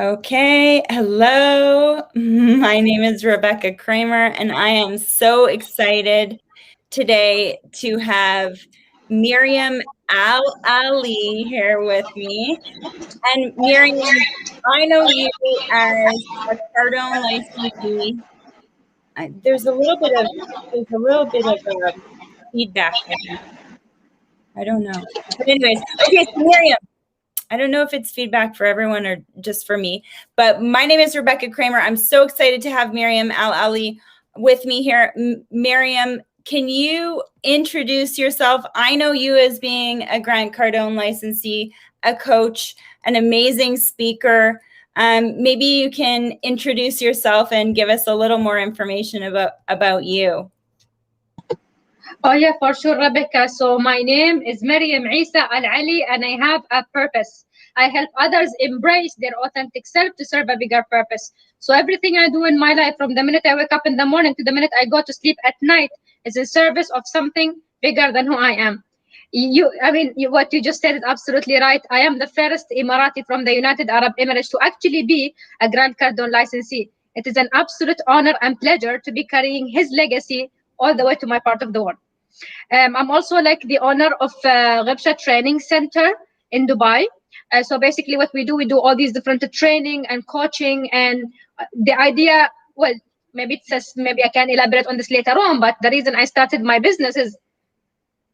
Okay, hello. My name is Rebecca Kramer, and I am so excited today to have Maryam Al Ali here with me. And Maryam, I know you as a Cardone licensee. There's a little bit of feedback. I don't know, but anyways, okay. So Maryam, I don't know if it's feedback for everyone or just for me, but my name is Rebecca Kramer. I'm so excited to have Maryam Al Ali with me here. Maryam, can you introduce yourself? I know you as being a Grant Cardone licensee, a coach, an amazing speaker. Maybe you can introduce yourself and give us a little more information about you. Oh yeah, for sure, Rebecca. So my name is Maryam Al Ali, and I have a purpose. I help others embrace their authentic self to serve a bigger purpose. So everything I do in my life, from the minute I wake up in the morning to the minute I go to sleep at night, is in service of something bigger than who I am. What you just said is absolutely right. I am the first Emirati from the United Arab Emirates to actually be a Grant Cardone licensee. It is an absolute honor and pleasure to be carrying his legacy all the way to my part of the world. I'm also like the owner of Ghibsha Training Center in Dubai. So basically what we do all these different training and coaching, and the idea, well, maybe maybe I can elaborate on this later on, but the reason I started my business is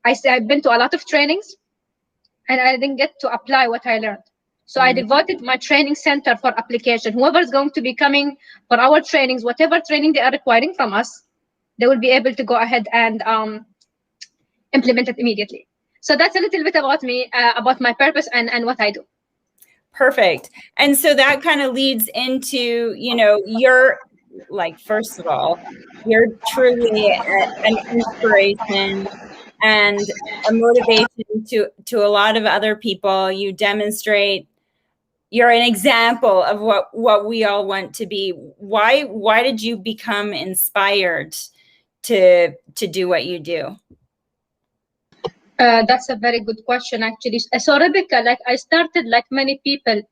I've been to a lot of trainings and I didn't get to apply what I learned. So I devoted my training center for application. Whoever's going to be coming for our trainings, whatever training they are requiring from us, they will be able to go ahead and implement it immediately. So that's a little bit about me, about my purpose and what I do. Perfect. And so that kind of leads into, you're like, first of all, you're truly an inspiration and a motivation to a lot of other people. You demonstrate, you're an example of what we all want to be. Why did you become inspired to do what you do? That's a very good question, actually. So Rebecca, like I started, like many people,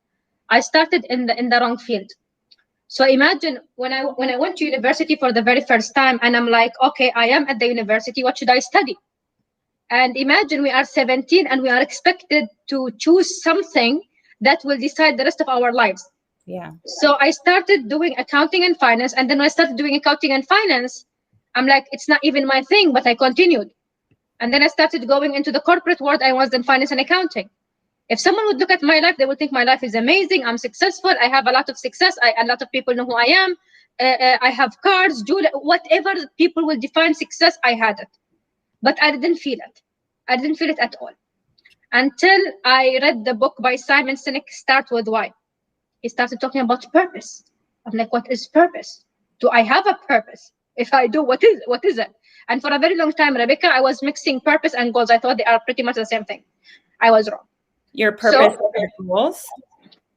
I started in the wrong field. So imagine when I went to university for the very first time, and I'm like, okay, I am at the university. What should I study? And imagine we are 17 and we are expected to choose something that will decide the rest of our lives. Yeah. So I started doing accounting and finance, and then when I started doing accounting and finance, I'm like, it's not even my thing, but I continued. And then I started going into the corporate world. I was in finance and accounting. If someone would look at my life, they would think my life is amazing. I'm successful. I have a lot of success. A lot of people know who I am. I have cars, jewelry, whatever people will define success, I had it. But I didn't feel it. I didn't feel it at all. Until I read the book by Simon Sinek, Start With Why. He started talking about purpose. I'm like, what is purpose? Do I have a purpose? If I do, what is it? And for a very long time, Rebecca, I was mixing purpose and goals. I thought they are pretty much the same thing. I was wrong. Your purpose and goals?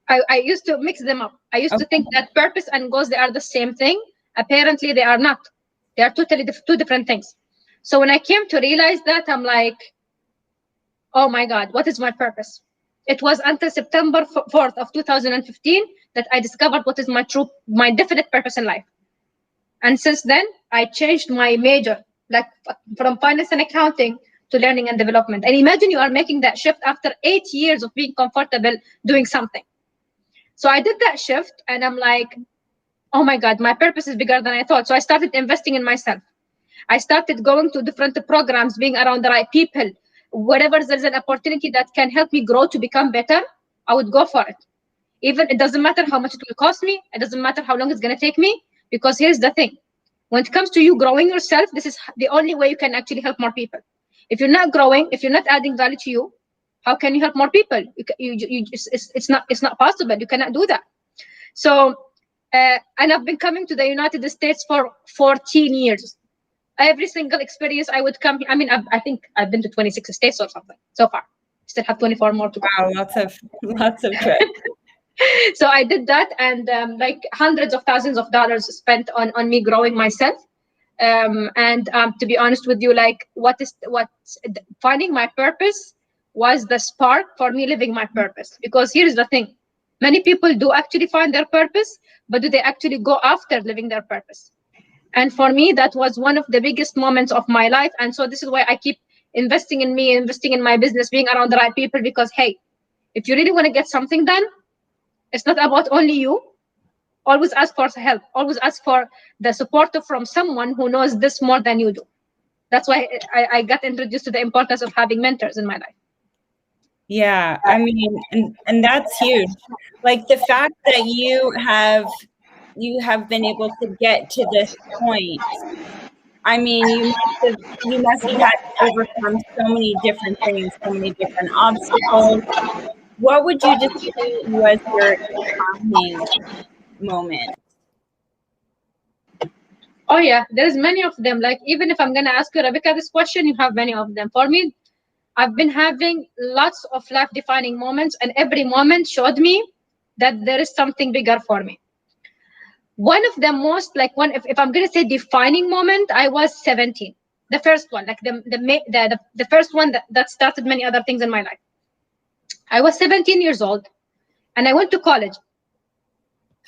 I used to mix them up. I used to think that purpose and goals, they are the same thing. Apparently, they are not. They are totally two different things. So when I came to realize that, I'm like, oh my God, what is my purpose? It was until September 4th of 2015 that I discovered what is my definite purpose in life. And since then, I changed my major, like from finance and accounting to learning and development. And imagine you are making that shift after 8 years of being comfortable doing something. So I did that shift, and I'm like, oh my God, my purpose is bigger than I thought. So I started investing in myself. I started going to different programs, being around the right people. Wherever there's an opportunity that can help me grow to become better, I would go for it. Even it doesn't matter how much it will cost me. It doesn't matter how long it's going to take me. Because here's the thing. When it comes to you growing yourself, this is the only way you can actually help more people. If you're not growing, if you're not adding value to you, how can you help more people? It's not possible. You cannot do that. So, and I've been coming to the United States for 14 years. Every single experience I would come. I mean, I think I've been to 26 states or something so far. Still have 24 more to go. Wow, lots of trips. So I did that, and like hundreds of thousands of dollars spent on me growing myself. And to be honest with you, like finding my purpose was the spark for me living my purpose. Because here's the thing, Many people do actually find their purpose, but do they actually go after living their purpose? And for me, that was one of the biggest moments of my life. And so this is why I keep investing in me, investing in my business, being around the right people, because, hey, if you really want to get something done, it's not about only you. Always ask for help. Always ask for the support from someone who knows this more than you do. That's why I got introduced to the importance of having mentors in my life. Yeah, I mean, and that's huge. Like the fact that you have been able to get to this point. I mean, you must have had to overcome so many different things, so many different obstacles. What would you just say was your defining moment? Oh yeah, there's many of them. Like, even if I'm gonna ask you, Rebecca, this question, you have many of them. For me, I've been having lots of life-defining moments, and every moment showed me that there is something bigger for me. One of the most, like, if I'm gonna say defining moment, I was 17. The first one, like the first one that started many other things in my life. I was 17 years old, and I went to college.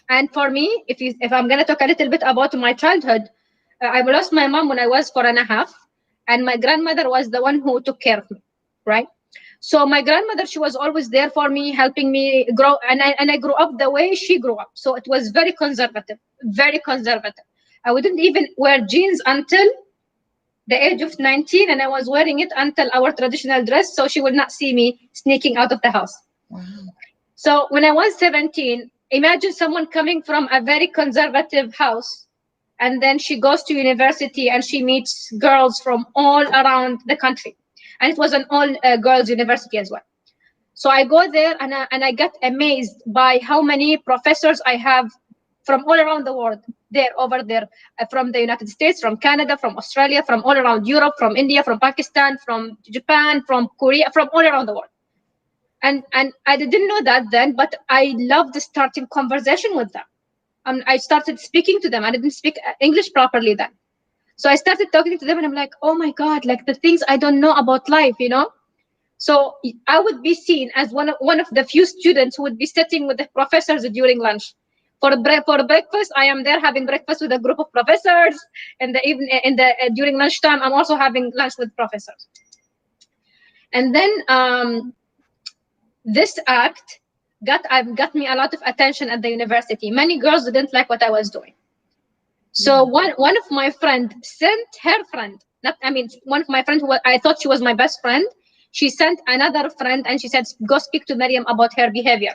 And for me, if I'm gonna talk a little bit about my childhood, I lost my mom when I was 4.5, and my grandmother was the one who took care of me, right? So my grandmother, she was always there for me, helping me grow, and I grew up the way she grew up. So it was very conservative, very conservative. I wouldn't even wear jeans until the age of 19, and I was wearing it until our traditional dress, so she would not see me sneaking out of the house. Wow. So when I was 17, imagine someone coming from a very conservative house, and then she goes to university and she meets girls from all around the country. And it was an all-girls university as well. So I go there, and I got amazed by how many professors I have from all around the world, over there, from the United States, from Canada, from Australia, from all around Europe, from India, from Pakistan, from Japan, from Korea, from all around the world. And I didn't know that then, but I loved starting conversation with them. I started speaking to them. I didn't speak English properly then. So I started talking to them, and I'm like, oh my God, like the things I don't know about life, you know? So I would be seen as one of the few students who would be sitting with the professors during lunch. For breakfast, I am there having breakfast with a group of professors. In the evening, during lunchtime, I'm also having lunch with professors. And then this act got me a lot of attention at the university. Many girls didn't like what I was doing. So one of my friend sent her friend, one of my friends who I thought she was my best friend, she sent another friend, and she said, go speak to Maryam about her behavior.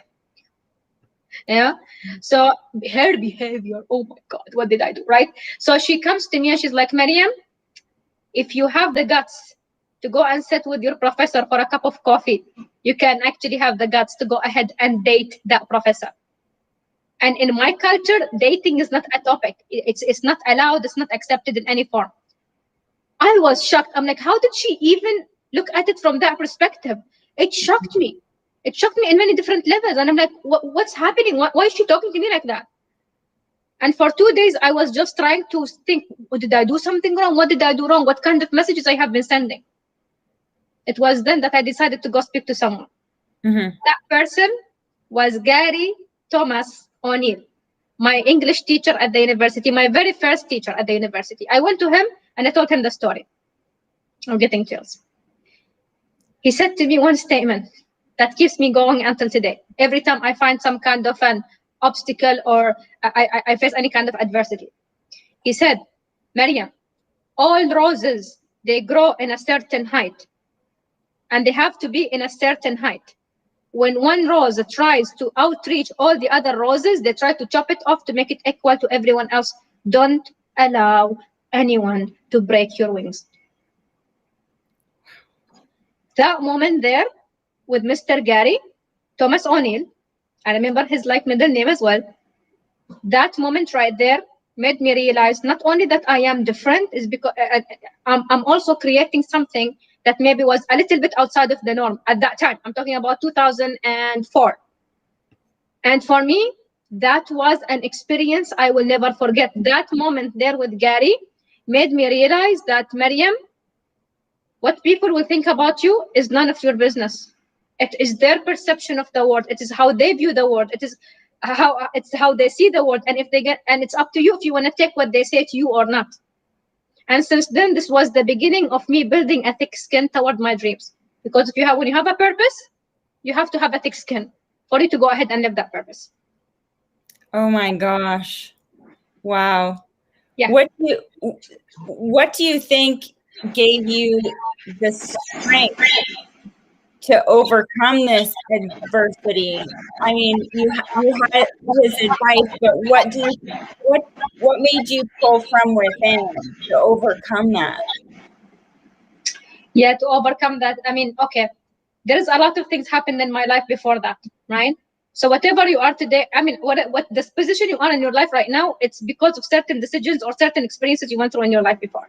Yeah. So her behavior, oh my God, what did I do, right? So she comes to me and she's like, Maryam, if you have the guts to go and sit with your professor for a cup of coffee, you can actually have the guts to go ahead and date that professor. And in my culture, dating is not a topic. It's not allowed. It's not accepted in any form. I was shocked. I'm like, how did she even look at it from that perspective? It shocked me. It shocked me in many different levels. And I'm like, what's happening? Why is she talking to me like that? And for 2 days, I was just trying to think, did I do something wrong? What did I do wrong? What kind of messages I have been sending? It was then that I decided to go speak to someone. That person was Gary Thomas O'Neill, my English teacher at the university, my very first teacher at the university. I went to him and I told him the story. I'm getting chills. He said to me one statement that keeps me going until today. Every time I find some kind of an obstacle or I face any kind of adversity. He said, Maryam, all roses, they grow in a certain height, and they have to be in a certain height. When one rose tries to outreach all the other roses, they try to chop it off to make it equal to everyone else. Don't allow anyone to break your wings. That moment there with Mr. Gary Thomas O'Neill, I remember his middle name as well. That moment right there made me realize not only that I am different, is because I'm also creating something that maybe was a little bit outside of the norm at that time. I'm talking about 2004. And for me, that was an experience I will never forget. That moment there with Gary made me realize that, Maryam, what people will think about you is none of your business. It is their perception of the world. It is how they view the world. It's how they see the world. And if they get, and it's up to you if you want to take what they say to you or not. And since then, this was the beginning of me building a thick skin toward my dreams. Because when you have a purpose, you have to have a thick skin for you to go ahead and live that purpose. Oh my gosh. Wow. Yeah. What do you think gave you the strength to overcome this adversity? I mean, you had his advice, but what made you pull from within to overcome that? Yeah, to overcome that. I mean, okay, there's a lot of things happened in my life before that, right? So whatever you are today, I mean, what this position you are in your life right now, it's because of certain decisions or certain experiences you went through in your life before.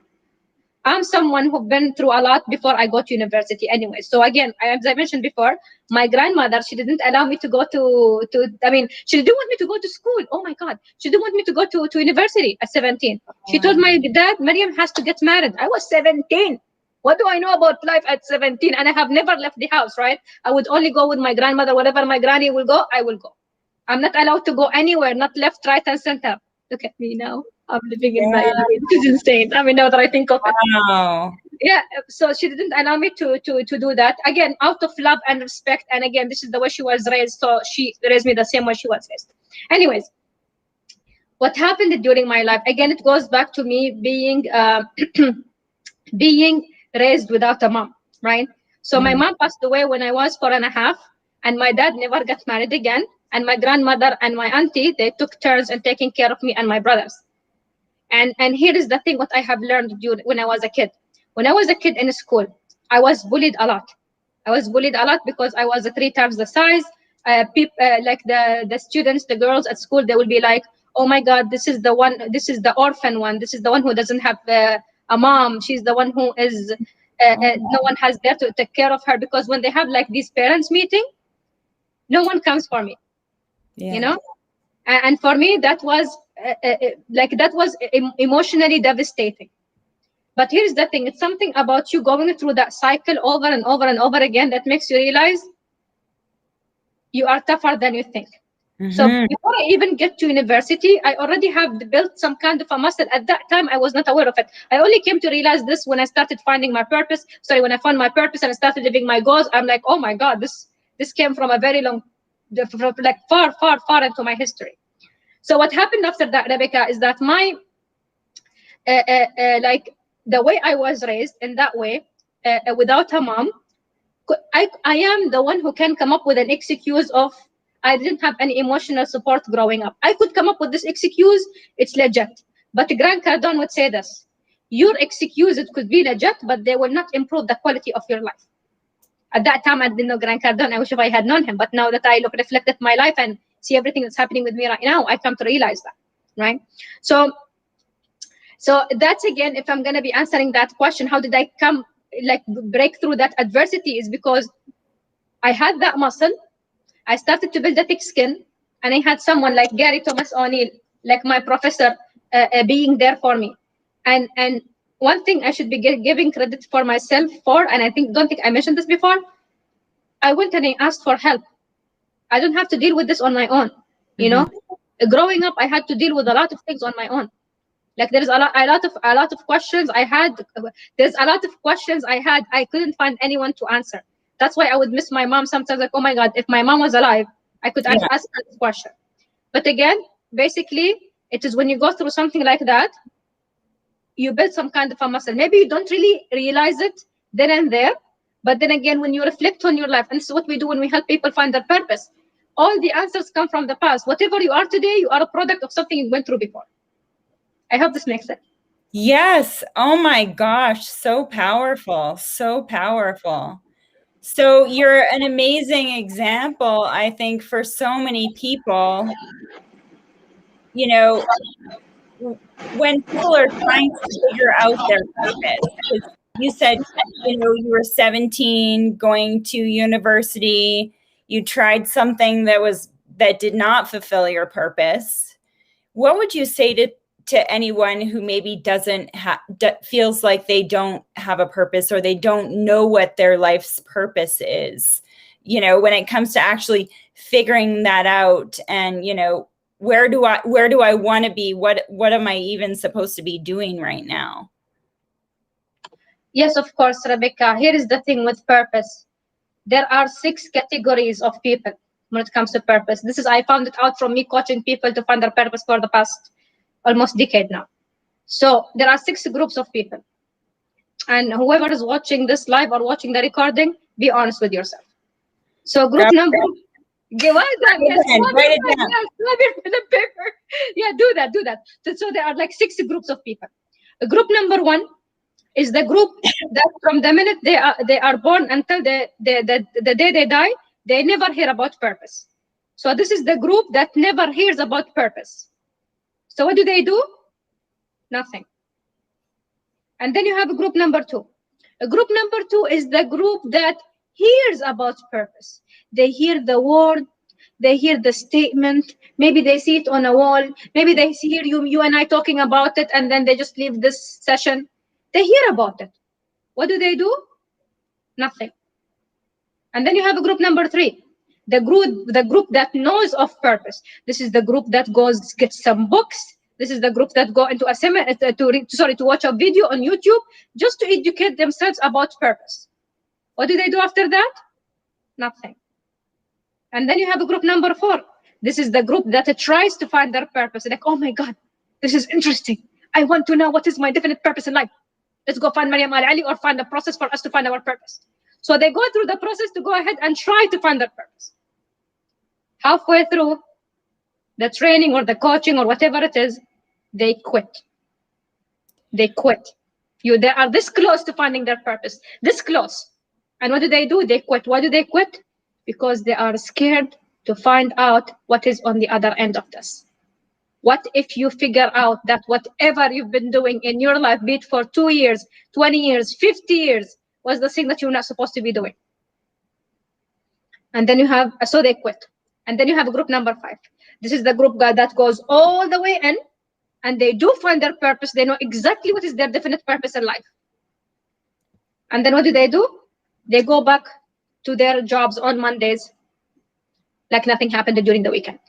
I'm someone who've been through a lot before I go to university anyway. So again, as I mentioned before, my grandmother, she didn't allow me to go I mean, she didn't want me to go to school. Oh my God. She didn't want me to go to university at 17. She told my dad, Maryam has to get married. I was 17. What do I know about life at 17? And I have never left the house, right? I would only go with my grandmother. Wherever my granny will go, I will go. I'm not allowed to go anywhere, not left, right, and center. Look at me now. I'm living in my life. This is insane. I mean, now that I think of it. Wow. Yeah. So she didn't allow me to do that. Again, out of love and respect. And again, this is the way she was raised. So she raised me the same way she was raised. Anyways, what happened during my life? Again, it goes back to me being being raised without a mom, right? So my mom passed away when I was 4.5, and my dad never got married again. And my grandmother and my auntie, they took turns in taking care of me and my brothers. And here is the thing, what I have learned when I was a kid. When I was a kid in school, I was bullied a lot. I was bullied a lot because I was 3 times the size. Like the students, the girls at school, they will be like, oh my God, this is the orphan one. This is the one who doesn't have a mom. She's the one who is, no one has there to take care of her. Because when they have like these parents meeting, no one comes for me, you know? And for me, that was emotionally devastating. But here's the thing, it's something about you going through that cycle over and over and over again that makes you realize you are tougher than you think. So before I even get to university, I already have built some kind of a muscle. At that time, I was not aware of it. I only came to realize this when I started finding my purpose. When I found my purpose and I started living my goals, I'm like, oh my God, this came from a very long, like far into my history. So what happened after that, Rebecca, is that my, like the way I was raised in that way, without a mom, I am the one who can come up with an excuse of, I didn't have any emotional support growing up. I could come up with this excuse, it's legit. But Grant Cardone would say this, your excuse, it could be legit, but they will not improve the quality of your life. At that time, I didn't know Grant Cardone. I wish if I had known him. But now that I reflect at my life and see everything that's happening with me right now, I come to realize that, right? So that's, again, if I'm going to be answering that question, how did I break through that adversity, is because I had that muscle. I started to build a thick skin, and I had someone like Gary Thomas O'Neill, like my professor, being there for me. And one thing I should be giving credit for myself for, and don't think I mentioned this before, I went and I asked for help. I don't have to deal with this on my own. You know, growing up, I had to deal with a lot of things on my own. Like there's a lot of questions I had. There's a lot of questions I had. I couldn't find anyone to answer. That's why I would miss my mom sometimes. Like, oh my God, if my mom was alive, I could ask her this question. But again, basically, it is when you go through something like that, you build some kind of a muscle. Maybe you don't really realize it then and there. But then again, when you reflect on your life, and this is what we do when we help people find their purpose, all the answers come from the past. Whatever you are today, you are a product of something you went through before. I hope this makes sense. Yes. Oh my gosh. So powerful. So powerful. So you're an amazing example, I think, for so many people. You know, when people are trying to figure out their purpose, because you said, you know, you were 17 going to university, you tried something that did not fulfill your purpose. What would you say to anyone who maybe feels like they don't have a purpose, or they don't know what their life's purpose is? you know, when it comes to actually figuring that out and, you know, where do I want to be? What am I even supposed to be doing right now? Yes, of course, Rebecca. Here is the thing with purpose. There are 6 categories of people when it comes to purpose. I found it out from me coaching people to find their purpose for the past almost decade now. So there are 6 groups of people. And whoever is watching this live or watching the recording, be honest with yourself. So group number, well done, yes, write it down. Yes, the paper. Yeah, do that. So there are like 6 groups of people. Group number 1 is the group that from the minute they are born until the day they die, they never hear about purpose. So this is the group that never hears about purpose. So what do? Nothing. And then you have a group number 2. A group number 2 is the group that hears about purpose. They hear the word, they hear the statement, maybe they see it on a wall, maybe they hear you and I talking about it, and then they just leave this session. They hear about it. What do? Nothing. And then you have a group number 3, the group that knows of purpose. This is the group that goes gets some books. This is the group that go into a seminar to watch a video on YouTube just to educate themselves about purpose. What do after that? Nothing. And then you have a group number 4. This is the group that tries to find their purpose. Like, oh my God, this is interesting. I want to know what is my definite purpose in life. Let's go find Maryam Al Ali or find a process for us to find our purpose. So they go through the process to go ahead and try to find their purpose. Halfway through the training or the coaching or whatever it is, they quit. They quit. They are this close to finding their purpose, this close. And what do? They quit. Why do they quit? Because they are scared to find out what is on the other end of this. What if you figure out that whatever you've been doing in your life, be it for 2 years, 20 years, 50 years, was the thing that you're not supposed to be doing? And then so they quit. And then you have a group number 5. This is the group that goes all the way in, and they do find their purpose. They know exactly what is their definite purpose in life. And then what do? They go back to their jobs on Mondays like nothing happened during the weekend.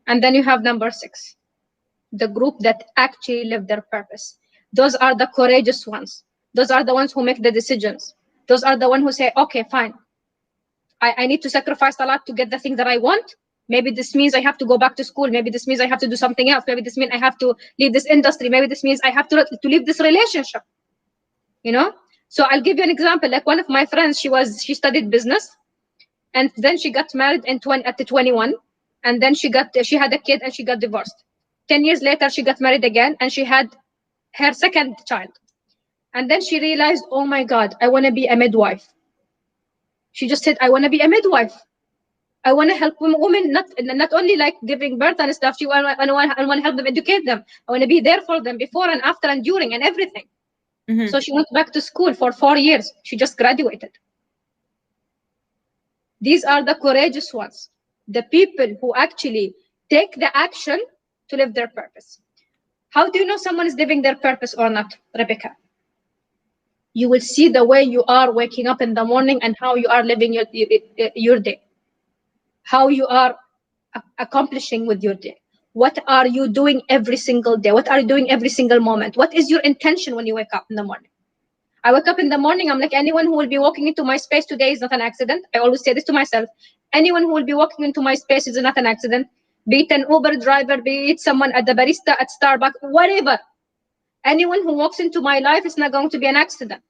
And then you have number 6, the group that actually live their purpose. Those are the courageous ones. Those are the ones who make the decisions. Those are the ones who say, okay, fine. I need to sacrifice a lot to get the thing that I want. Maybe this means I have to go back to school. Maybe this means I have to do something else. Maybe this means I have to leave this industry. Maybe this means I have to leave this relationship. You know? So I'll give you an example. Like one of my friends, she studied business, and then she got married at 21, and then she had a kid and she got divorced. 10 years later, she got married again and she had her second child. And then she realized, oh my God, I want to be a midwife. She just said, I want to be a midwife. I want to help women, not only like giving birth and stuff. I want to help them, educate them. I want to be there for them before and after and during and everything. Mm-hmm. So she went back to school for 4 years. She just graduated. These are the courageous ones, the people who actually take the action to live their purpose. How do you know someone is living their purpose or not, Rebecca? You will see the way you are waking up in the morning and how you are living your day, how you are accomplishing with your day. What are you doing every single day? What are you doing every single moment? What is your intention when you wake up in the morning? I wake up in the morning, I'm like, anyone who will be walking into my space today is not an accident. I always say this to myself. Anyone who will be walking into my space is not an accident. Be it an Uber driver, be it someone at the barista at Starbucks, whatever. Anyone who walks into my life is not going to be an accident.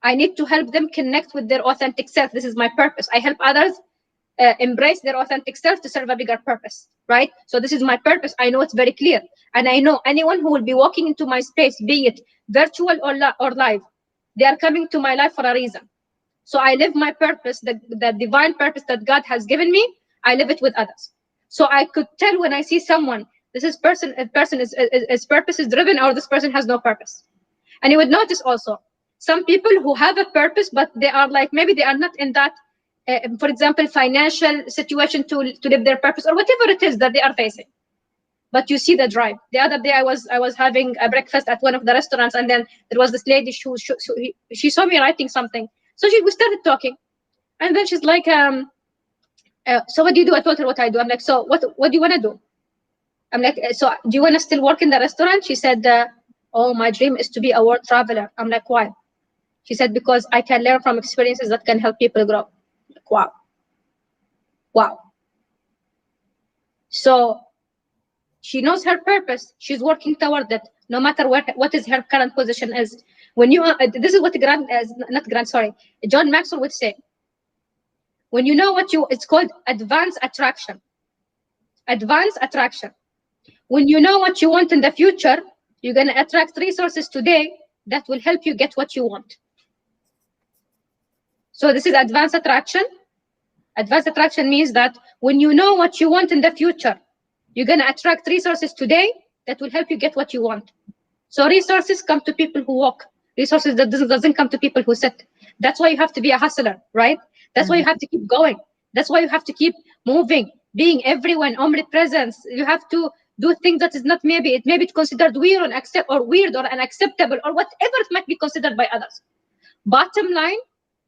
I need to help them connect with their authentic self. This is my purpose. I help others embrace their authentic self to serve a bigger purpose, right? So this is my purpose. I know it's very clear. And I know anyone who will be walking into my space, be it virtual or live, they are coming to my life for a reason. So I live my purpose, the divine purpose that God has given me. I live it with others. So I could tell when I see someone, this person is purpose is driven, or this person has no purpose. And you would notice also some people who have a purpose, but they are like, maybe they are not in that, for example, financial situation to live their purpose or whatever it is that they are facing. But you see the drive. The other day I was having a breakfast at one of the restaurants, and then there was this lady she saw me writing something. So we started talking. And then she's like, so what do you do? I told her what I do. I'm like, so what do you want to do? I'm like, so do you want to still work in the restaurant? She said, oh, my dream is to be a world traveler. I'm like, why? She said, because I can learn from experiences that can help people grow. Like, wow. Wow. So she knows her purpose. She's working toward it, no matter what is her current position is. When you, this is what John Maxwell would say. When you know it's called advanced attraction. Advanced attraction. When you know what you want in the future, you're going to attract resources today that will help you get what you want. So this is advanced attraction. Advanced attraction means that when you know what you want in the future, you're going to attract resources today that will help you get what you want. So resources come to people who walk. Resources that doesn't come to people who sit. That's why you have to be a hustler, right? That's why you have to keep going. That's why you have to keep moving, being everyone, omnipresence. You have to do things that is not maybe considered weird or unacceptable or whatever it might be considered by others. Bottom line,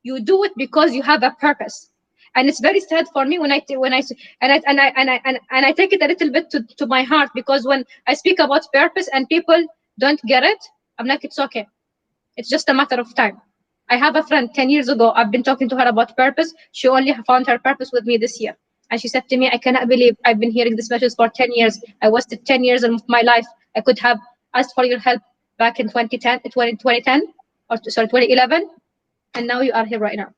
you do it because you have a purpose. And it's very sad for me when I take it a little bit to my heart, because when I speak about purpose and people don't get it, I'm like, it's okay. It's just a matter of time. I have a friend 10 years ago. I've been talking to her about purpose. She only found her purpose with me this year. And she said to me, I cannot believe I've been hearing this message for 10 years. I wasted 10 years of my life. I could have asked for your help back in 2011. And now you are here right now.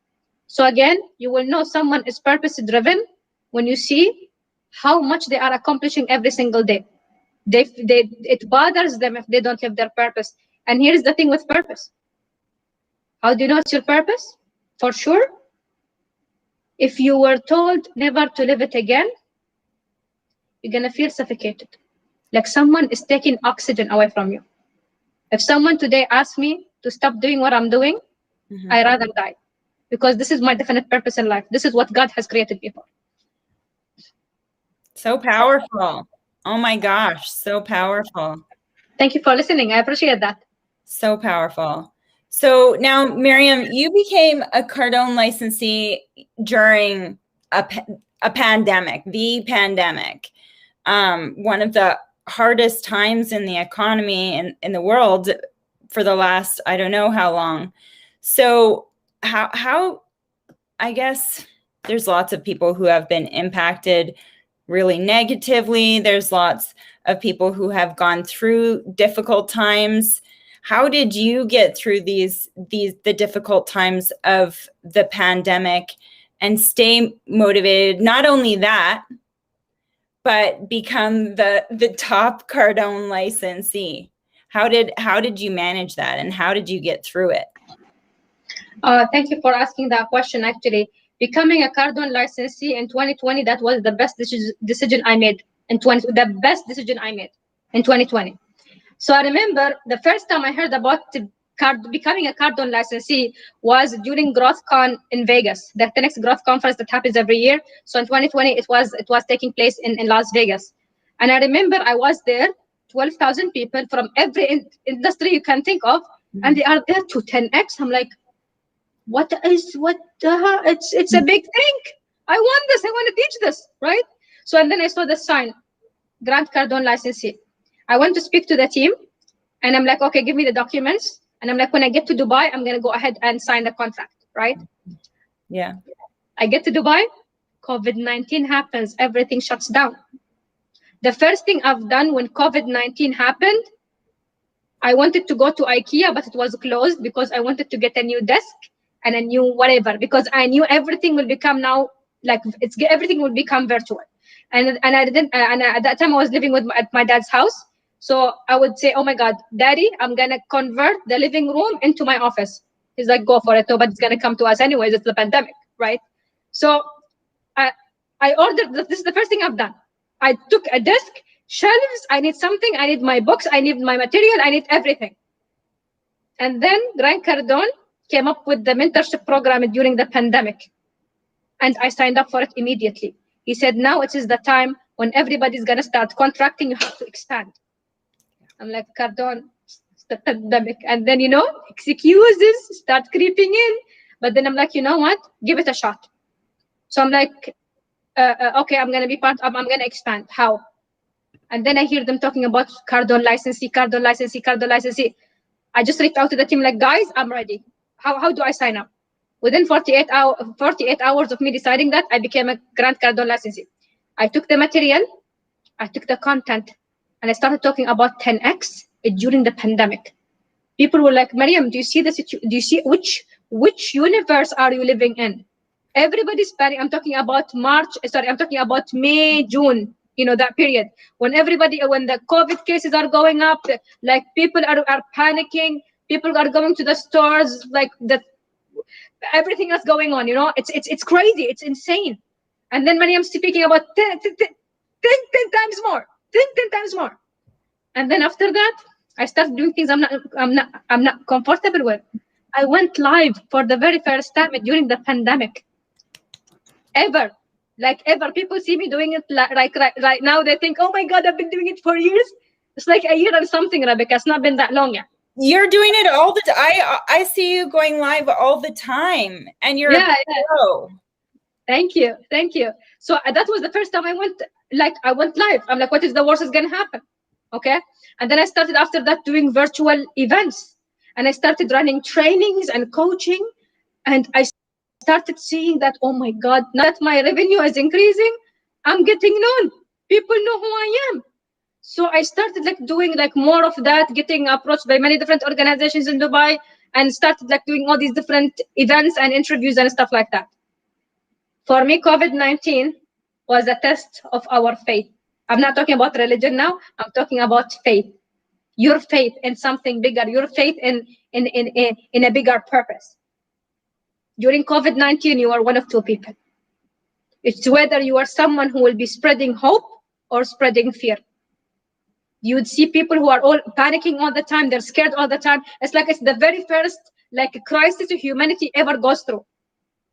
So again, you will know someone is purpose driven when you see how much they are accomplishing every single day. It bothers them if they don't live their purpose. And here's the thing with purpose. How do you know it's your purpose? For sure, if you were told never to live it again, you're going to feel suffocated. Like someone is taking oxygen away from you. If someone today asks me to stop doing what I'm doing, I'd rather die. Because this is my definite purpose in life. This is what God has created me for. So powerful. Oh my gosh, so powerful. Thank you for listening. I appreciate that. So powerful. So now, Maryam, you became a Cardone licensee during a pandemic, the pandemic, one of the hardest times in the economy and in the world for the last, I don't know how long. So how, I guess there's lots of people who have been impacted really negatively. There's lots of people who have gone through difficult times. How did you get through the difficult times of the pandemic and stay motivated? Not only that, but become the top Cardone licensee. How did you manage that, and how did you get through it? Thank you for asking that question. Actually, becoming a Cardone licensee in 2020, that was the best decision I made in 2020. So I remember the first time I heard about becoming a Cardone licensee was during GrowthCon in Vegas, the next Growth conference that happens every year. So in 2020, it was taking place in Las Vegas. And I remember I was there, 12,000 people from every industry you can think of, and they are there to 10x. I'm like, it's a big thing. I want this. I want to teach this, right? So, and then I saw the sign, Grant Cardone licensee. I went to speak to the team, and I'm like, okay, give me the documents. And I'm like, when I get to Dubai, I'm going to go ahead and sign the contract, right? Yeah. I get to Dubai, COVID-19 happens, everything shuts down. The first thing I've done when COVID-19 happened, I wanted to go to IKEA, but it was closed because I wanted to get a new desk and a new whatever, because I knew everything will become now, like everything will become virtual. And I didn't, and at that time I was living at my dad's house. So I would say, oh my God, Daddy, I'm going to convert the living room into my office. He's like, go for it. Nobody's going to come to us anyways. It's the pandemic, right? So I ordered, this is the first thing I've done. I took a desk, shelves, I need something, I need my books, I need my material, I need everything. And then Grant Cardone came up with the mentorship program during the pandemic. And I signed up for it immediately. He said, now it is the time when everybody's going to start contracting, you have to expand. I'm like, Cardone, it's the pandemic. And then, excuses start creeping in. But then I'm like, you know what? Give it a shot. So I'm like, okay, I'm gonna be I'm gonna expand. How? And then I hear them talking about Cardone licensee, Cardone licensee, Cardone licensee. I just reached out to the team like, guys, I'm ready. How do I sign up? Within 48 hours of me deciding that, I became a Grant Cardone licensee. I took the material, I took the content, and I started talking about 10x during the pandemic. People were like, Maryam, do you see do you see which universe are you living in? Everybody's panicking. I'm talking about I'm talking about May, June, that period when the COVID cases are going up, like people are panicking, people are going to the stores, like everything that's going on, it's crazy, it's insane. And then Maryam's speaking about 10 times more, 10 times more. And then after that, I started doing things I'm not comfortable with. I went live for the very first time during the pandemic. Ever. People see me doing it right now. They think, oh my God, I've been doing it for years. It's like a year and something, Rebecca. It's not been that long yet. You're doing it all the time. I see you going live all the time, and you're a pro. Thank you. So that was the first time I went live. I'm like, what is the worst is gonna happen? Okay. And then I started after that doing virtual events, and I started running trainings and coaching, and I started seeing that, oh my God, now that my revenue is increasing, I'm getting known. People know who I am. So I started doing more of that, getting approached by many different organizations in Dubai, and started doing all these different events and interviews and stuff like that. For me, COVID-19 was a test of our faith. I'm not talking about religion now. I'm talking about faith. Your faith in something bigger. Your faith in a bigger purpose. During COVID-19, you are one of two people. It's whether you are someone who will be spreading hope or spreading fear. You would see people who are all panicking all the time. They're scared all the time. It's like it's the very first crisis humanity ever goes through.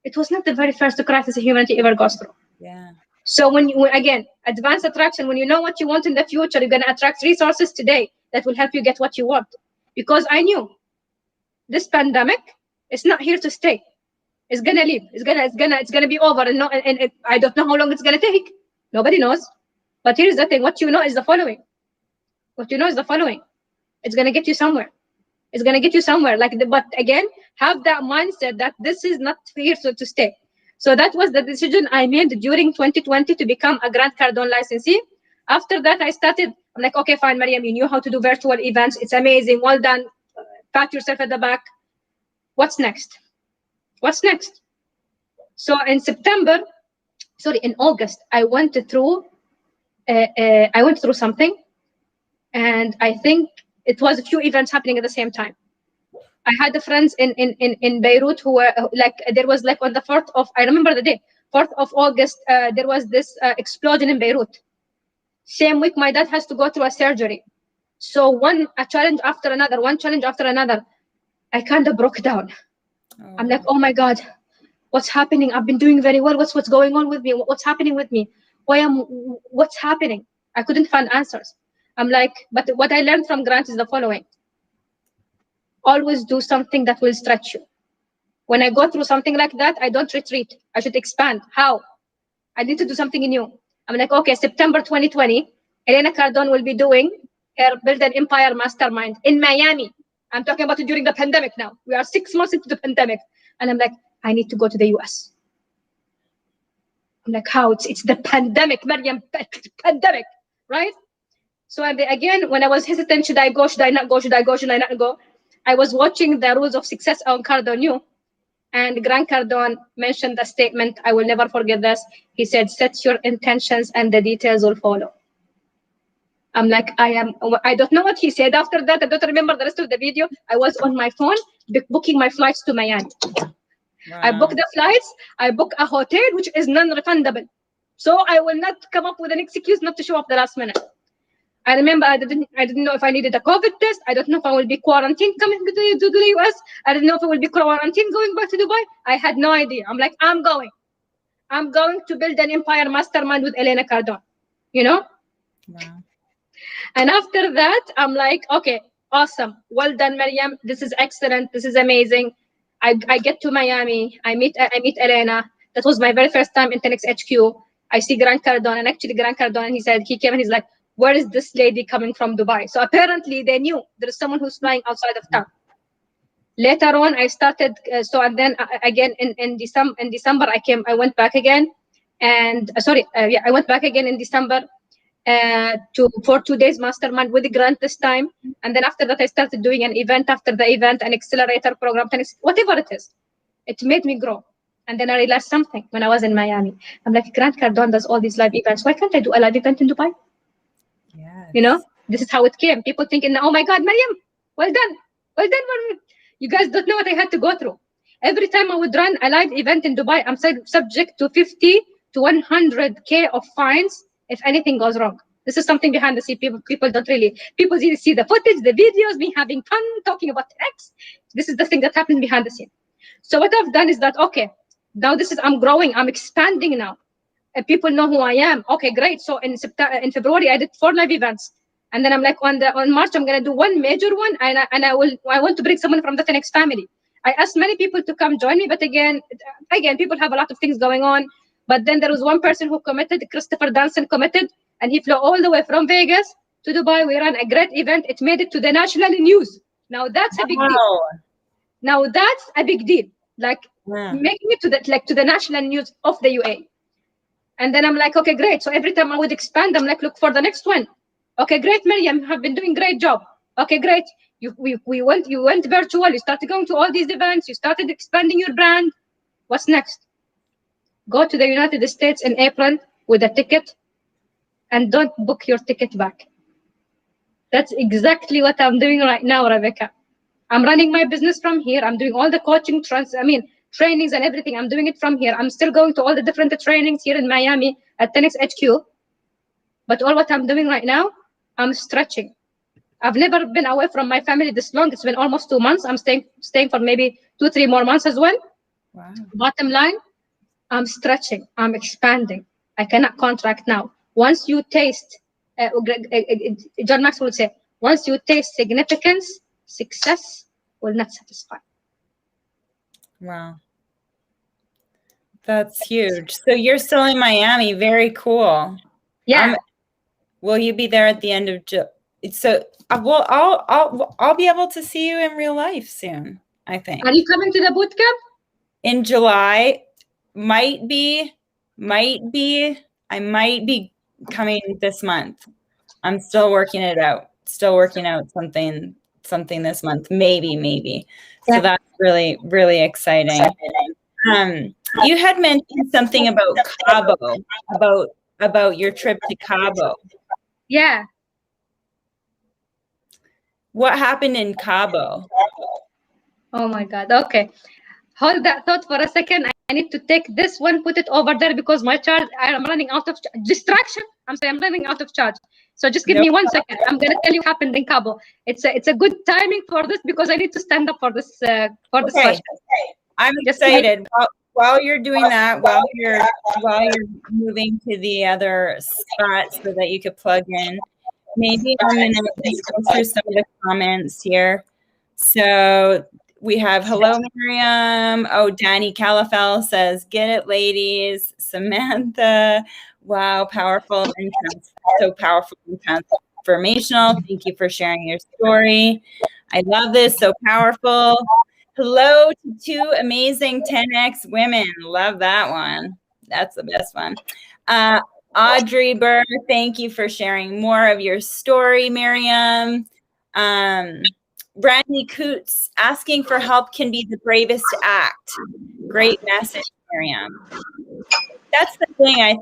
It was not the very first crisis humanity ever goes through. Yeah. So again, advanced attraction, when you know what you want in the future, you're going to attract resources today that will help you get what you want. Because I knew this pandemic is not here to stay. It's going to leave. It's going to be over. And I don't know how long it's going to take. Nobody knows. But here's the thing. What you know is the following. It's going to get you somewhere. But again, have that mindset that this is not here to stay. So that was the decision I made during 2020 to become a Grant Cardone licensee. After that, I'm like, okay, fine, Maryam, you knew how to do virtual events. It's amazing. Well done. Pat yourself at the back. What's next? So in August, I went through something, and I think it was a few events happening at the same time. I had friends in Beirut who were there was on the 4th of, I remember the day, 4th of August, there was this explosion in Beirut. Same week, my dad has to go through a surgery. So a challenge after another, I kind of broke down. Oh. I'm like, oh my God, what's happening? I've been doing very well. What's going on with me? What's happening with me? What's happening? I couldn't find answers. I'm like, but what I learned from Grant is the following. Always do something that will stretch you. When I go through something like that, I don't retreat. I should expand. How? I need to do something new. I'm like, okay, September 2020, Elena Cardone will be doing her Build an Empire Mastermind in Miami. I'm talking about it during the pandemic now. We are 6 months into the pandemic. And I'm like, I need to go to the US. I'm like, how? It's the pandemic, Maryam, pandemic, right? So again, when I was hesitant, should I go? Should I not go? Should I not go? I was watching the Rules of Success on Cardone, and Grant Cardone mentioned the statement. I will never forget this. He said, set your intentions and the details will follow. I'm like, I don't know what he said after that. I don't remember the rest of the video. I was on my phone booking my flights to Miami. Wow. I booked the flights. I booked a hotel, which is non-refundable. So I will not come up with an excuse not to show up the last minute. I remember I didn't know if I needed a COVID test. I don't know if I will be quarantined coming to the US. I didn't know if I will be quarantined going back to Dubai. I had no idea. I'm like, I'm going to Build an Empire Mastermind with Elena Cardone, Wow. And after that, I'm like, okay, awesome. Well done, Maryam. This is excellent. This is amazing. I get to Miami. I meet Elena. That was my very first time in 10X HQ. I see Grant Cardone, and actually Grant Cardone, he came and he's like, where is this lady coming from Dubai? So apparently they knew there is someone who's flying outside of town. Later on, I started, and then again in December, I went back again, and I went back again in December for 2 days mastermind with Grant this time. And then after that, I started doing an event after the event, an accelerator program, whatever it is. It made me grow. And then I realized something when I was in Miami. I'm like, Grant Cardone does all these live events. Why can't I do a live event in Dubai? Yes. You know, this is how it came. People thinking, oh my God, Maryam, well done. Well done. You guys don't know what I had to go through. Every time I would run a live event in Dubai, I'm subject to 50 to 100K of fines if anything goes wrong. This is something behind the scenes. People don't really, people see the footage, the videos, me having fun, talking about X. This is the thing that happens behind the scene. So what I've done is that, okay, now I'm growing, I'm expanding now. And people know who I am. Okay, great. So in February, I did 4 live events. And then I'm like, on March, I'm going to do one major one. And I want to bring someone from the 10X family. I asked many people to come join me. But again, people have a lot of things going on. But then there was one person who committed, Christopher Danson committed. And he flew all the way from Vegas to Dubai. We ran a great event. It made it to the national news. Now that's a big deal. Now that's a big deal. Like making it to the national news of the UAE. And then I'm like, okay, great. So every time I would expand, I'm like, look for the next one. Okay, great, Maryam, you have been doing great job. Okay, great. You went virtual. You started going to all these events. You started expanding your brand. What's next? Go to the United States in April with a ticket, and don't book your ticket back. That's exactly what I'm doing right now, Rebecca. I'm running my business from here. I'm doing all the coaching, trainings and everything. I'm doing it from here. I'm still going to all the different trainings here in Miami at 10X HQ. But all what I'm doing right now, I'm stretching. I've never been away from my family this long. It's been almost 2 months. I'm staying for maybe 2-3 more months as well. Wow. Bottom line, I'm stretching. I'm expanding. I cannot contract now. Once you taste, John Maxwell would say, once you taste significance, success will not satisfy. Wow. That's huge. So you're still in Miami. Very cool. Yeah. Will you be there at the end of July? So I'll be able to see you in real life soon, I think. Are you coming to the boot camp? In July, might be. I might be coming this month. I'm still working it out. Still working out something this month. Maybe. So that's really, really exciting. You had mentioned something about Cabo, about your trip to Cabo. Yeah. What happened in Cabo? Oh my God. Okay. Hold that thought for a second. I need to take this one, put it over there because my charge, I'm running out of distraction. I'm running out of charge. So just give me 1 second. I'm going to tell you what happened in Cabo. It's a good timing for this because I need to stand up for this session. I'm excited. While you're doing that, while you're moving to the other spot so that you could plug in, maybe I'm going to just go through some of the comments here. So we have, hello, Maryam. Oh, Danny Calafel says, get it, ladies. Samantha, wow, powerful and so powerful and transformational. Thank you for sharing your story. I love this, so powerful. Hello to 2 amazing 10X women. Love that one. That's the best one. Audrey Burr, thank you for sharing more of your story, Maryam. Brandy Coots, asking for help can be the bravest act. Great message, Maryam. That's the thing. I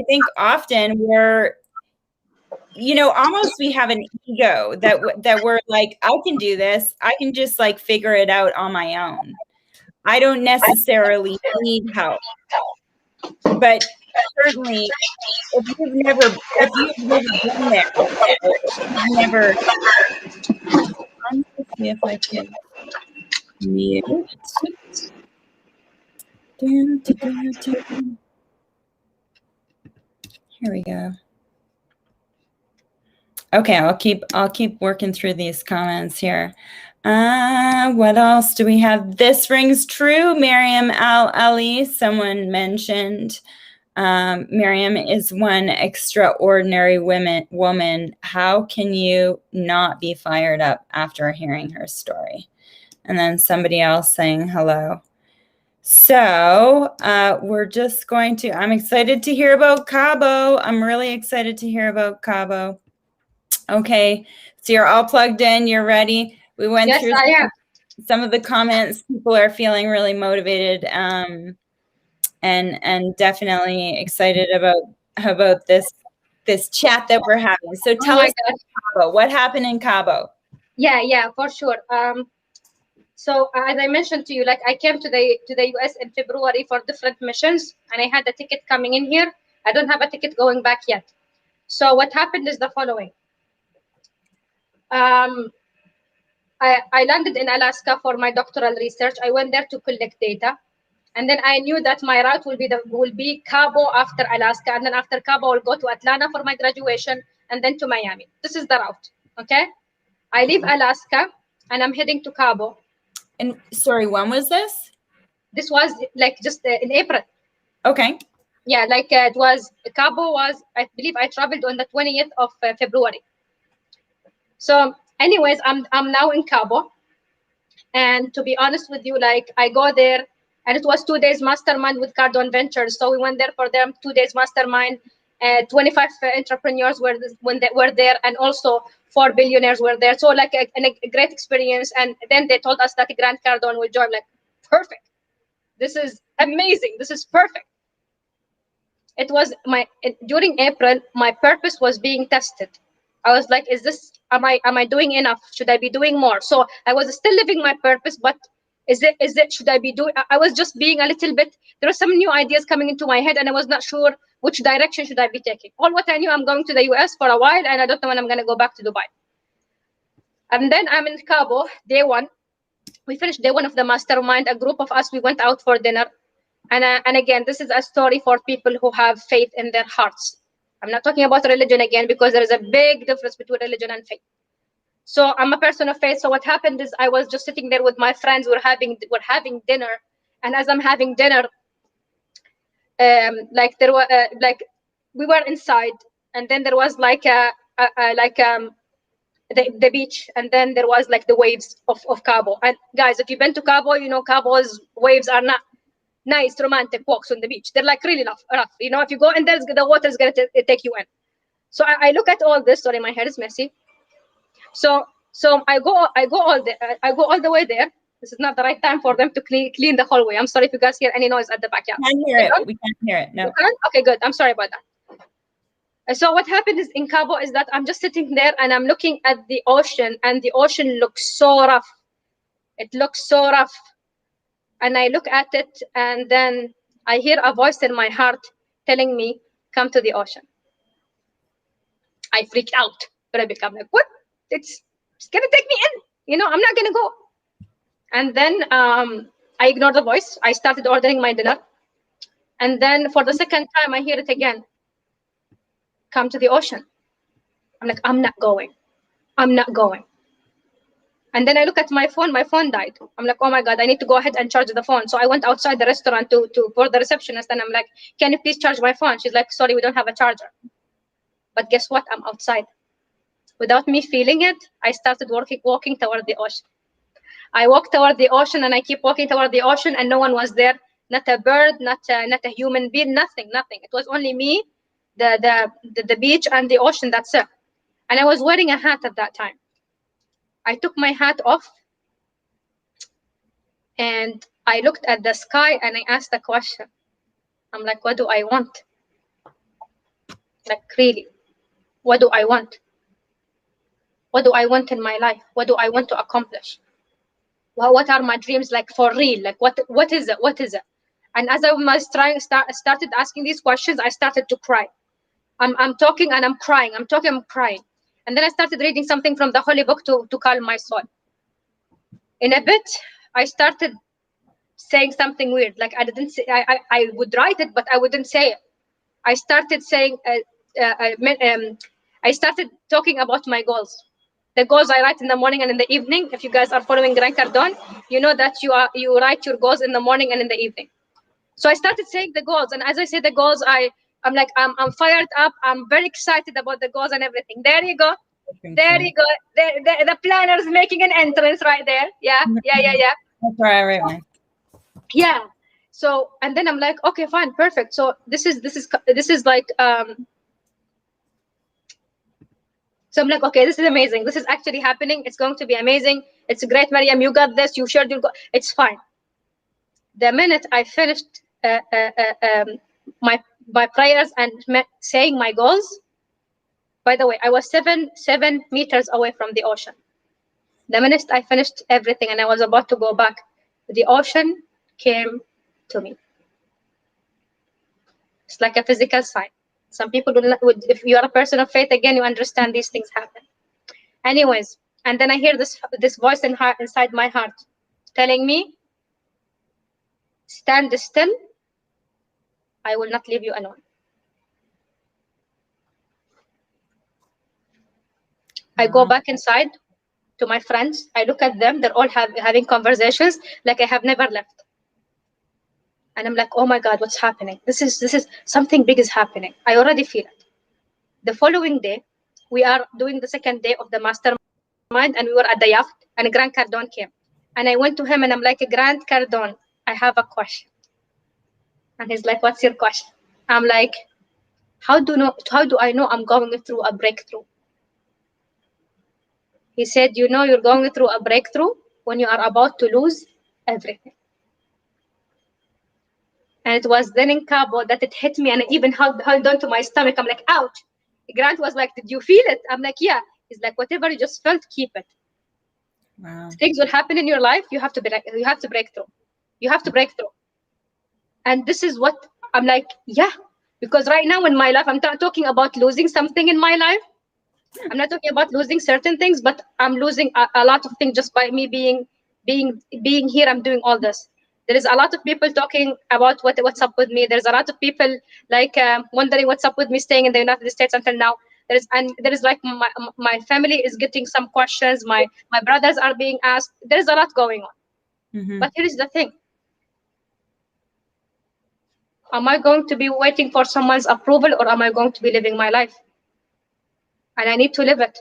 think often we're, almost we have an ego that we're like, I can do this. I can just like figure it out on my own. I don't necessarily need help. But certainly, if you've never been there, I'm going to see if I can mute. Here we go. Okay, I'll keep working through these comments here. What else do we have? This rings true. Maryam Al Ali, someone mentioned. Maryam is one extraordinary woman. How can you not be fired up after hearing her story? And then somebody else saying hello. So we're just going to, I'm excited to hear about Cabo. I'm really excited to hear about Cabo. Okay, so you're all plugged in, you're ready. We went through some of the comments. People are feeling really motivated and definitely excited about this chat that we're having. So tell us about Cabo. What happened in Cabo? Yeah, for sure. So as I mentioned to you, like I came to the US in February for different missions, and I had a ticket coming in here. I don't have a ticket going back yet. So what happened is the following. I landed in Alaska for my doctoral research. I went there to collect data, and then I knew that my route will be Cabo after Alaska, and then after Cabo I'll go to Atlanta for my graduation, and then to Miami. This is the route. Okay, I leave Alaska and I'm heading to Cabo. And sorry, when was this? This was like just in April. Okay. Yeah, like it was, Cabo was, I believe I traveled on the 20th of February. So anyways, I'm now in Cabo. And to be honest with you, like I go there and it was 2 days mastermind with Cardone Ventures. So we went there for them 2 days mastermind. 25 entrepreneurs were there, and also 4 billionaires were there. So like a great experience. And then they told us that Grant Cardone will join. Like, perfect. This is amazing. This is perfect. It was during April, my purpose was being tested. I was like, am I doing enough? Should I be doing more? So I was still living my purpose, but should I be doing? I was just being a little bit, there were some new ideas coming into my head and I was not sure which direction should I be taking. All what I knew, I'm going to the US for a while and I don't know when I'm going to go back to Dubai. And then I'm in Cabo, day one. We finished day one of the mastermind. A group of us, we went out for dinner. And again, this is a story for people who have faith in their hearts. I'm not talking about religion again, because there is a big difference between religion and faith. So I'm a person of faith. So what happened is I was just sitting there with my friends. We're having dinner, and as I'm having dinner, like there were like we were inside, and then there was like the beach, and then there was like the waves of Cabo. And guys, if you've been to Cabo, you know Cabo's waves are not nice romantic walks on the beach. They're like really rough. You know, if you go in there, the water is going to take you in. So I look at all this. Sorry, my hair is messy. So I go all the way there. This is not the right time for them to clean the hallway. I'm sorry if you guys hear any noise at the back. Yeah, we can't hear it. No. Okay, good. I'm sorry about that. So what happened is in Cabo is that I'm just sitting there and I'm looking at the ocean, and the ocean looks so rough. It looks so rough. And I look at it, and then I hear a voice in my heart telling me, come to the ocean. I freaked out. But I become like, what? It's going to take me in. You know, I'm not going to go. And then I ignored the voice. I started ordering my dinner. And then for the second time, I hear it again. Come to the ocean. I'm like, I'm not going. I'm not going. And then I look at my phone died. I'm like, oh my God, I need to go ahead and charge the phone. So I went outside the restaurant for the receptionist, and I'm like, can you please charge my phone? She's like, sorry, we don't have a charger. But guess what? I'm outside. Without me feeling it, I started walking toward the ocean. I walked toward the ocean, and I keep walking toward the ocean, and no one was there. Not a bird, not a human being, nothing. It was only me, the beach, and the ocean. That's it. And I was wearing a hat at that time. I took my hat off and I looked at the sky and I asked a question. I'm like, what do I want? Like, really, what do I want? What do I want in my life? What do I want to accomplish? Well, what are my dreams, like, for real? Like, what is it? What is it? And as I was started asking these questions, I started to cry. I'm talking and I'm crying. I'm talking, I'm crying. And then I started reading something from the Holy Book to calm my soul. In a bit, I started saying something weird. Like, I didn't say, I would write it, but I wouldn't say it. I started saying, I started talking about my goals. the goals I write in the morning and in the evening. If you guys are following Grant Cardone, you know that you write your goals in the morning and in the evening. So I started saying the goals, and as I say the goals, I'm like I'm fired up. I'm very excited about the goals and everything. There you go. There you go. The planner is making an entrance right there. Yeah. That's where I write mine. Yeah. So and then I'm like, okay, fine, perfect. So this is like so I'm like, okay, this is amazing. This is actually happening. It's going to be amazing. It's great, Maryam. You got this. You shared your goal. It's fine. The minute I finished my prayers and saying my goals, by the way, I was seven meters away from the ocean. The minute I finished everything and I was about to go back, the ocean came to me. It's like a physical sign. Some people would, if you are a person of faith, again, you understand these things happen. Anyways, and then I hear this voice inside my heart telling me, stand still. I will not leave you alone. I go back inside to my friends. I look at them. They're all having conversations like I have never left. And I'm like, oh my God, what's happening? This is something big is happening. I already feel it. The following day, we are doing the second day of the mastermind, and we were at the yacht, and Grant Cardone came. And I went to him and I'm like, Grant Cardone, I have a question. And he's like, what's your question? I'm like, how do I know I'm going through a breakthrough? He said, you know, you're going through a breakthrough when you are about to lose everything. And it was then in Cabo that it hit me, and I even held on to my stomach. I'm like, ouch. Grant was like, did you feel it? I'm like, yeah. He's like, whatever you just felt, keep it. Wow. Things will happen in your life. You have to break through. You have to break through. And this is what I'm like, yeah. Because right now in my life, I'm not talking about losing something in my life. I'm not talking about losing certain things, but I'm losing a lot of things just by me being here. I'm doing all this. There is a lot of people talking about what's up with me. There's a lot of people like wondering what's up with me staying in the United States until now. There is like my family is getting some questions. My brothers are being asked. There is a lot going on. Mm-hmm. But here is the thing. Am I going to be waiting for someone's approval, or am I going to be living my life? And I need to live it.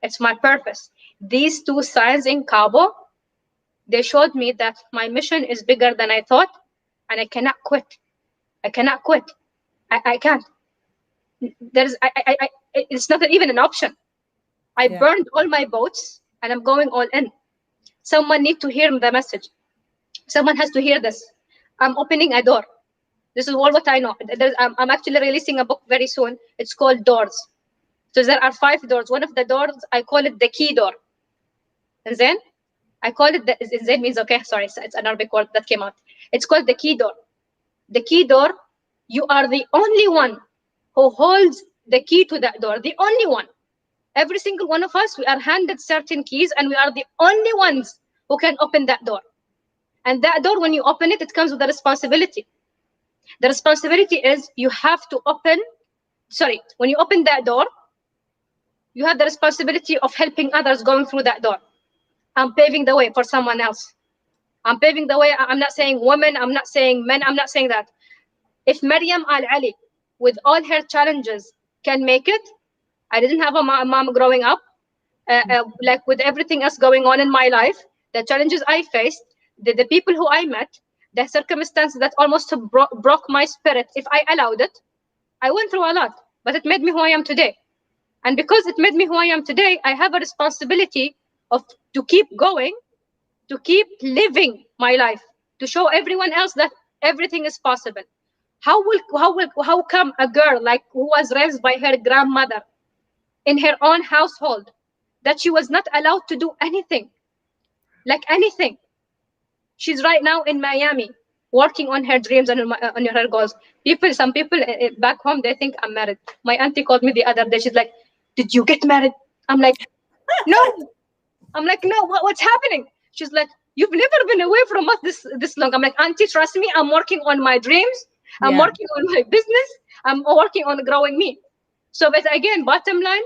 It's my purpose. These two signs in Cabo, they showed me that my mission is bigger than I thought, and I cannot quit. I cannot quit. I can't. It's not even an option. I burned all my boats, and I'm going all in. Someone needs to hear the message. Someone has to hear this. I'm opening a door. This is all what I know. I'm actually releasing a book very soon. It's called Doors. So there are 5 doors. One of the doors, I call it the key door. And then I call it Zen means okay. Sorry, it's an Arabic word that came out. It's called the key door. The key door. You are the only one who holds the key to that door. The only one. Every single one of us, we are handed certain keys, and we are the only ones who can open that door. And that door, when you open it, it comes with a responsibility. The responsibility is you have to open. Sorry, when you open that door, you have the responsibility of helping others going through that door. I'm paving the way for someone else. I'm paving the way. I'm not saying women. I'm not saying men. I'm not saying that. If Maryam Al Ali, with all her challenges, can make it, I didn't have a mom growing up. Like with everything else going on in my life, the challenges I faced, the people who I met, the circumstances that almost broke my spirit, if I allowed it, I went through a lot. But it made me who I am today. And because it made me who I am today, I have a responsibility to keep going, to keep living my life, to show everyone else that everything is possible. How come a girl like who was raised by her grandmother in her own household, that she was not allowed to do anything, like anything? She's right now in Miami working on her dreams and on her goals. Some people back home, they think I'm married. My auntie called me the other day. She's like, did you get married? I'm like, no. I'm like, no, what's happening? She's like, you've never been away from us this long. I'm like, auntie, trust me, I'm working on my dreams. I'm working on my business. I'm working on growing me. So, but again, bottom line,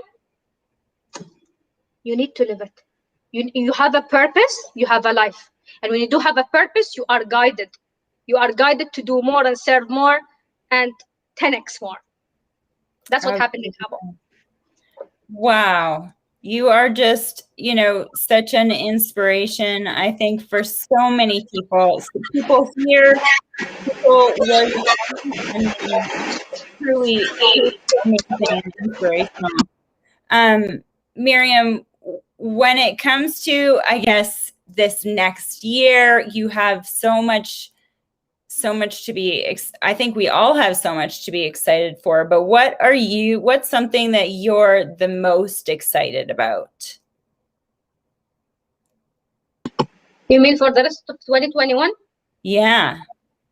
You need to live it. You have a purpose, you have a life. And when you do have a purpose, you are guided. You are guided to do more and serve more and 10x more. That's what happened in Cabo. Wow. You are just, such an inspiration, I think, for so many people. People here, people where you are, I mean, truly, truly amazing and inspirational. Miriam, when it comes to, I guess, this next year, you have so much to be, I think we all have so much to be excited for, but what's something that you're the most excited about? You mean for the rest of 2021? Yeah.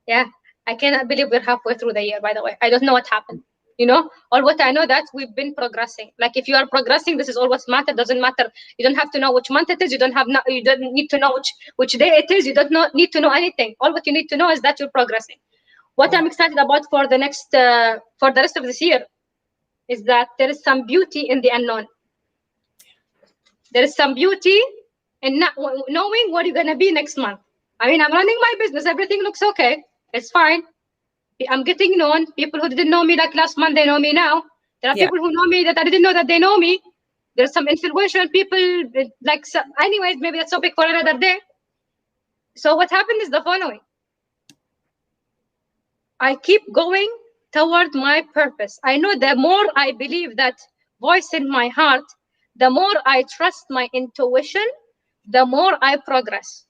Yeah. I cannot believe we're halfway through the year, by the way. I don't know what happened. Or what I know that we've been progressing. Like if you are progressing, this is all what matters. Doesn't matter. You don't have to know which month it is. You don't need to know which day it is. You don't need to know anything. All what you need to know is that you're progressing. What I'm excited about for the rest of this year is that there is some beauty in the unknown. There is some beauty in not knowing what you're gonna be next month. I mean, I'm running my business. Everything looks okay. It's fine. I'm getting known. People who didn't know me like last month, they know me now. There are people who know me that I didn't know that they know me. There's some influential people. Anyways, maybe that's topic for another day. So what happened is the following. I keep going toward my purpose. I know the more I believe that voice in my heart, the more I trust my intuition, the more I progress.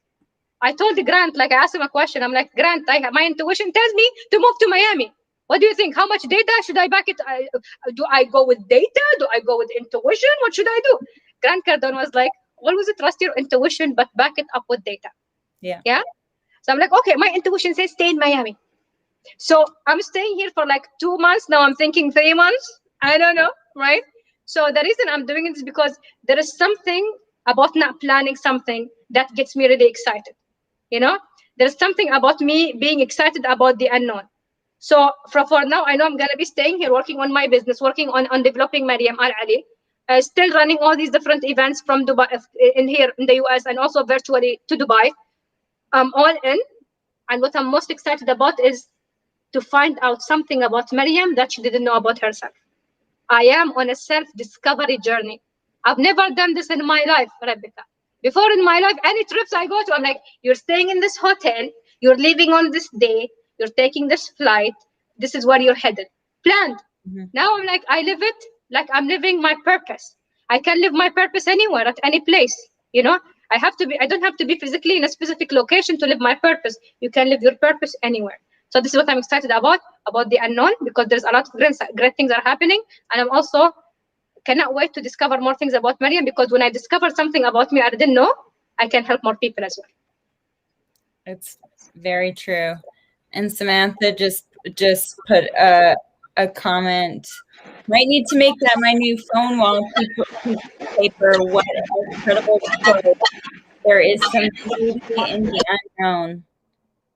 I told Grant, like I asked him a question. I'm like, Grant, my intuition tells me to move to Miami. What do you think? How much data should I back it? Do I go with data? Do I go with intuition? What should I do? Grant Cardone was like, always trust your intuition, but back it up with data. Yeah. Yeah. So I'm like, okay, my intuition says stay in Miami. So I'm staying here for like 2 months. Now I'm thinking 3 months. I don't know, right? So the reason I'm doing it is because there is something about not planning something that gets me really excited. There's something about me being excited about the unknown. So for now, I know I'm going to be staying here, working on my business, working on developing Maryam Al Ali, still running all these different events from Dubai, in here in the US, and also virtually to Dubai. I'm all in. And what I'm most excited about is to find out something about Maryam that she didn't know about herself. I am on a self-discovery journey. I've never done this in my life, Rebecca. Before in my life, any trips I go to, I'm like, you're staying in this hotel, you're leaving on this day, you're taking this flight, this is where you're headed. Planned. Mm-hmm. Now I'm like, I live it like I'm living my purpose. I can live my purpose anywhere, at any place. I don't have to be physically in a specific location to live my purpose. You can live your purpose anywhere. So this is what I'm excited about the unknown, because there's a lot of great things are happening. And I'm also cannot wait to discover more things about Maryam, because when I discover something about me I didn't know, I can help more people as well. It's very true. And Samantha just put a comment. Might need to make that my new phone wallpaper. What an incredible quote. There is some beauty in the unknown.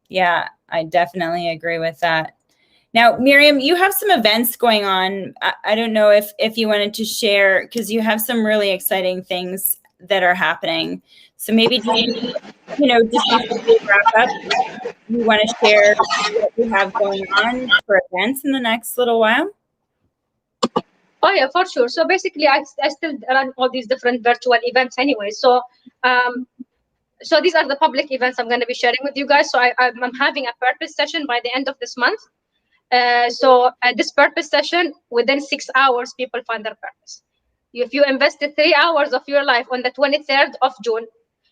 Yeah, I definitely agree with that. Now, Miriam, you have some events going on. I don't know if you wanted to share, because you have some really exciting things that are happening. So maybe just before we wrap up, you want to share what you have going on for events in the next little while? Oh yeah, for sure. So basically, I still run all these different virtual events anyway. So so these are the public events I'm going to be sharing with you guys. So I'm having a purpose session by the end of this month. So at this purpose session, within 6 hours, people find their purpose. If you invested 3 hours of your life on the 23rd of June,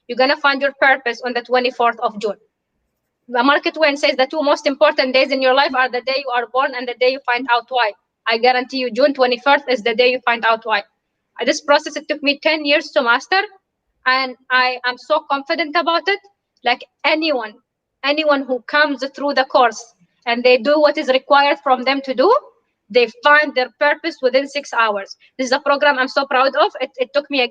you're going to find your purpose on the 24th of June. Market Twain says the 2 most important days in your life are the day you are born and the day you find out why. I guarantee you June 21st is the day you find out why. This process, it took me 10 years to master, and I am so confident about it. Like anyone who comes through the course and they do what is required from them to do, they find their purpose within 6 hours. This is a program I'm so proud of. It took me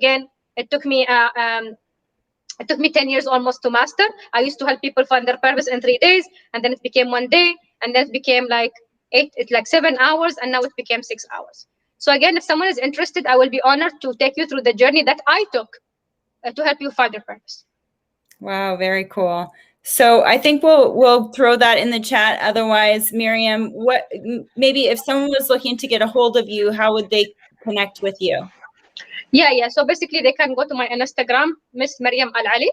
10 years almost to master. I used to help people find their purpose in 3 days, and then it became 1 day, and then it became like 7 hours, and now it became 6 hours. So again, if someone is interested, I will be honored to take you through the journey that I took to help you find your purpose. Wow, very cool. So I think we'll throw that in the chat. Otherwise, Maryam, maybe if someone was looking to get a hold of you, how would they connect with you? Yeah. So basically, they can go to my Instagram, Miss Maryam Al Ali.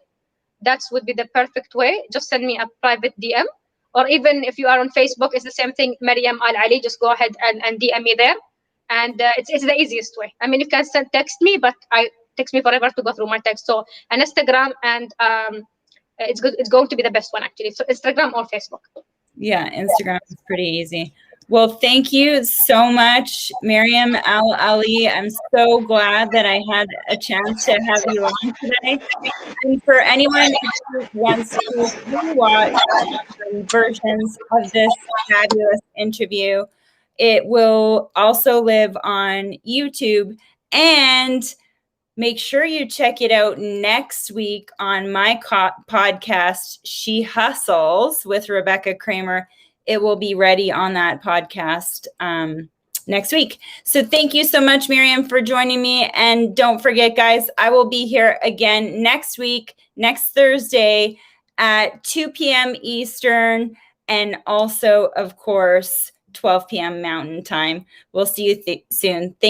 That would be the perfect way. Just send me a private DM, or even if you are on Facebook, it's the same thing, Maryam Al Ali. Just go ahead and DM me there, and it's the easiest way. I mean, you can text me, but I takes me forever to go through my text. So an Instagram, and it's good. It's going to be the best one actually. So Instagram or Facebook. Yeah, Instagram is pretty easy. Well, thank you so much, Maryam Al Ali. I'm so glad that I had a chance to have you on today. And for anyone who wants to rewatch versions of this fabulous interview, it will also live on YouTube. And make sure you check it out next week on my podcast, She Hustles with Rebecca Kramer. It will be ready on that podcast next week. So thank you so much, Maryam, for joining me. And don't forget, guys, I will be here again next week, next Thursday at 2 p.m. Eastern, and also, of course, 12 p.m. Mountain Time. We'll see you soon. Thank